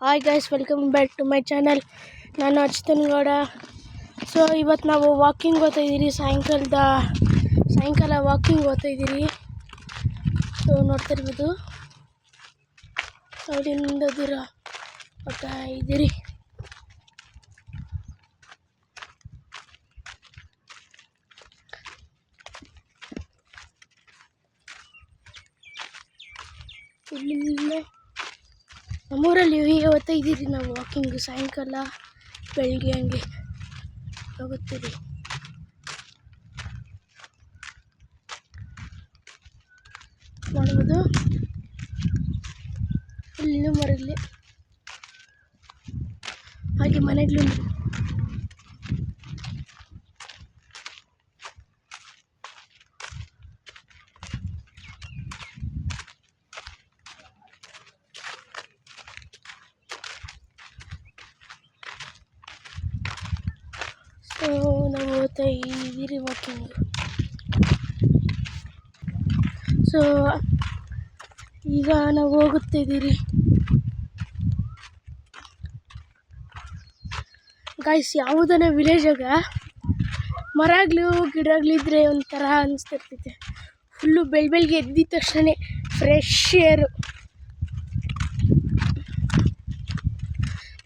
Hi guys, welcome back to my channel. ನಾನು Achyutan Gowda. So ಇವತ್ತು ನಾವು ವಾಕಿಂಗ್ ಹೋಗ್ತಾ ಇದ್ದೀರಿ. ಸಾಯಂಕಾಲ ವಾಕಿಂಗ್ ಹೋಗ್ತಾ ಇದ್ದೀರಿ. ಸೊ ನೋಡ್ತಾ ಇರ್ಬೋದು, ಅಲ್ಲಿಂದ ದೂರ ಹೋಗ್ತಾ ಇದ್ದೀರಿ. ಇಲ್ಲಿಂದ ನಮ್ಮೂರಲ್ಲಿ ಹೋಗ್ತಾ ಇದ್ದೀರಿ ನಾವು ವಾಕಿಂಗ್. ಸಾಯಂಕಾಲ ಬೆಳಗ್ಗೆ ಹಂಗೆ ಹೋಗುತ್ತೀರಿ. ನೋಡ್ಬೋದು, ಇಲ್ಲೂ ಮರಲಿ ಹಾಗೆ ಮನೆಗಳು. ಸೊ ನಾವು ಹೋಗ್ತಾ ಇದ್ದೀರಿ ವಾಕಿಂಗ್. ಸೊ ಈಗ ನಾವು ಹೋಗುತ್ತಿದ್ದೀರಿ ಗೈಸ್. ಯಾವುದನ್ನ ವಿಲೇಜಾಗ ಮರಗಳು ಗಿಡಗಳಿದ್ರೆ ಒಂಥರ ಅನಿಸ್ತಿರ್ತೈತೆ. ಫುಲ್ಲು ಬೆಳಗ್ಗೆ ಎದ್ದಿದ ತಕ್ಷಣ ಫ್ರೆಶ್ ಏರು.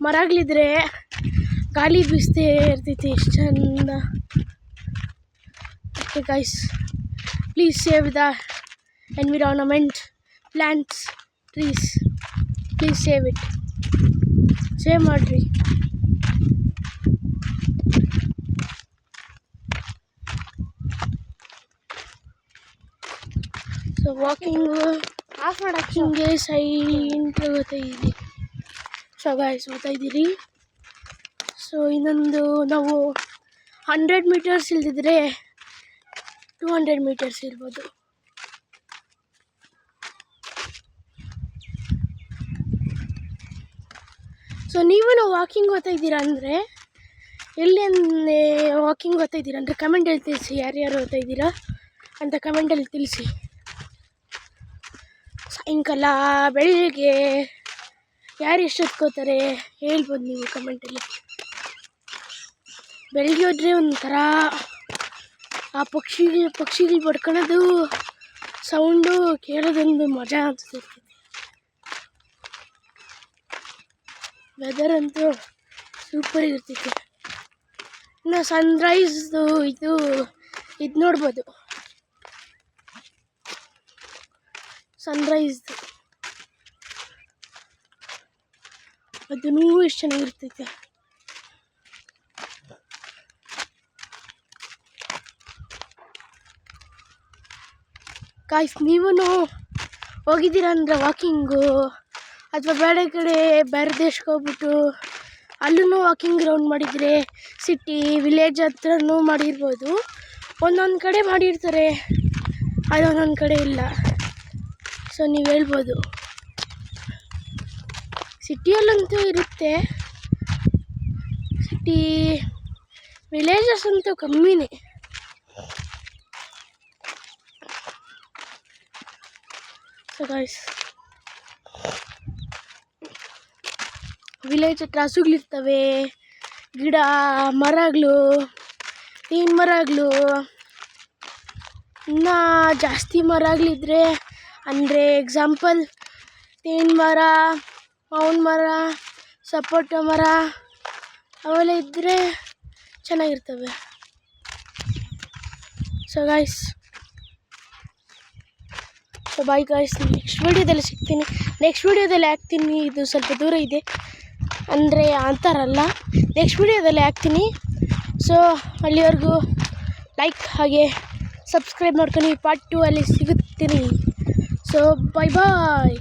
ಮರಗಳಿದ್ರೆ ಗಾಳಿ ಬೀಸ್ತಾ ಇರ್ತೈತಿ, ಎಷ್ಟು ಚಂದ. Okay guys, please save the environment, plants, trees. Please save it. Save ಮಾಡಿರಿ. ಸೊ ವಾಕಿಂಗ್ ಆಫ್ ಮಾಡಕ್ಕೆ ಹಿಂಗೆ ಸೈಂಟ್ ಹೋಗ್ತಾ ಇದ್ದೀವಿ. ಸೊ ಗೈಸ್ ಹೋಗ್ತಾ ಇದ್ದೀರಿ. ಸೊ ಇನ್ನೊಂದು ನಾವು 100 ಮೀಟರ್ಸ್ ಇಲ್ದಿದ್ರೆ 200 ಮೀಟರ್ಸ್ ಇರ್ಬೋದು. ಸೊ ನೀವು ವಾಕಿಂಗ್ ಹೋಗ್ತಾ ಇದ್ದೀರಾ ಅಂದರೆ, ಎಲ್ಲಿ ವಾಕಿಂಗ್ ಹೋಗ್ತಾ ಇದ್ದೀರಾ ಅಂದರೆ ಕಮೆಂಟಲ್ಲಿ ತಿಳಿಸಿ. ಯಾರ್ಯಾರು ಹೋಗ್ತಾ ಇದ್ದೀರಾ ಅಂತ ಕಮೆಂಟಲ್ಲಿ ತಿಳಿಸಿ. ಸಾಯಂಕಾಲ ಬೆಳಿಗ್ಗೆ ಯಾರು ಎಷ್ಟೊತ್ಕೋತಾರೆ ಹೇಳ್ಬೋದು ನೀವು ಕಮೆಂಟಲ್ಲಿ. ಬೆಳಗ್ಗೆ ಹೋದರೆ ಒಂಥರ ಆ ಪಕ್ಷಿಗಳು ಬಡ್ಕೊಳೋದು ಸೌಂಡು ಕೇಳೋದೊಂದು ಮಜಾ ಅನಿಸ್ತೈತಿ. ವೆದರ್ ಅಂತೂ ಸೂಪರ್ ಇರ್ತೈತಿ. ಇನ್ನು ಸನ್ರೈಸ್ದು ಇದು ನೋಡ್ಬೋದು. ಸನ್ರೈಸ್ದು ಅದನ್ನೂ ಎಷ್ಟು ಚೆನ್ನಾಗಿರ್ತೈತೆ. ಗಾಯ್ಸ್, ನೀವೂ ಹೋಗಿದ್ದೀರ ಅಂದರೆ ವಾಕಿಂಗು, ಅಥವಾ ಬೇರೆ ದೇಶಕ್ಕೆ ಹೋಗ್ಬಿಟ್ಟು ಅಲ್ಲೂ ವಾಕಿಂಗ್ ಗ್ರೌಂಡ್ ಮಾಡಿದರೆ, ಸಿಟಿ ವಿಲೇಜ್ ಹತ್ರನೂ ಮಾಡಿರ್ಬೋದು. ಒಂದೊಂದು ಕಡೆ ಮಾಡಿರ್ತಾರೆ, ಅದೊಂದೊಂದು ಕಡೆ ಇಲ್ಲ. ಸೊ ನೀವು ಹೇಳ್ಬೋದು, ಸಿಟಿಯಲ್ಲಂತೂ ಇರುತ್ತೆ, ವಿಲೇಜಸ್ ಅಂತೂ ಕಮ್ಮಿನೇ. ಸೊ ಗೈಸ್, ವಿಲೇಜ್ ಹತ್ರ ಹಸುಗಳಿರ್ತವೆ, ಗಿಡ ಮರಗಳು, ತೆಂಗಿನ ಮರಗಳು. ಇನ್ನೂ ಜಾಸ್ತಿ ಮರಗಳಿದ್ರೆ ಅಂದರೆ ಎಕ್ಸಾಂಪಲ್ ತೆಂಗಿನ ಮರ, ಮಾವಿನ ಮರ, ಸಪೋಟ ಮರ ಅವೆಲ್ಲ ಇದ್ದರೆ ಚೆನ್ನಾಗಿರ್ತವೆ. So guys, so bye guys, next ವೀಡಿಯೋದಲ್ಲಿ ಸಿಗ್ತೀನಿ. ನೆಕ್ಸ್ಟ್ ವೀಡಿಯೋದಲ್ಲಿ ಹಾಕ್ತೀನಿ. ಇದು ಸ್ವಲ್ಪ ದೂರ ಇದೆ ಅಂದರೆ ಅಂತಾರಲ್ಲ, ನೆಕ್ಸ್ಟ್ ವೀಡಿಯೋದಲ್ಲಿ ಹಾಕ್ತೀನಿ. ಸೊ ಅಲ್ಲಿವರೆಗೂ ಲೈಕ್ ಹಾಗೆ ಸಬ್ಸ್ಕ್ರೈಬ್ ಮಾಡ್ಕೊಂಡು ಪಾರ್ಟ್ 2 ಅಲ್ಲಿ ಸಿಗುತ್ತೀನಿ. ಸೊ ಬಾಯ್ ಬಾಯ್.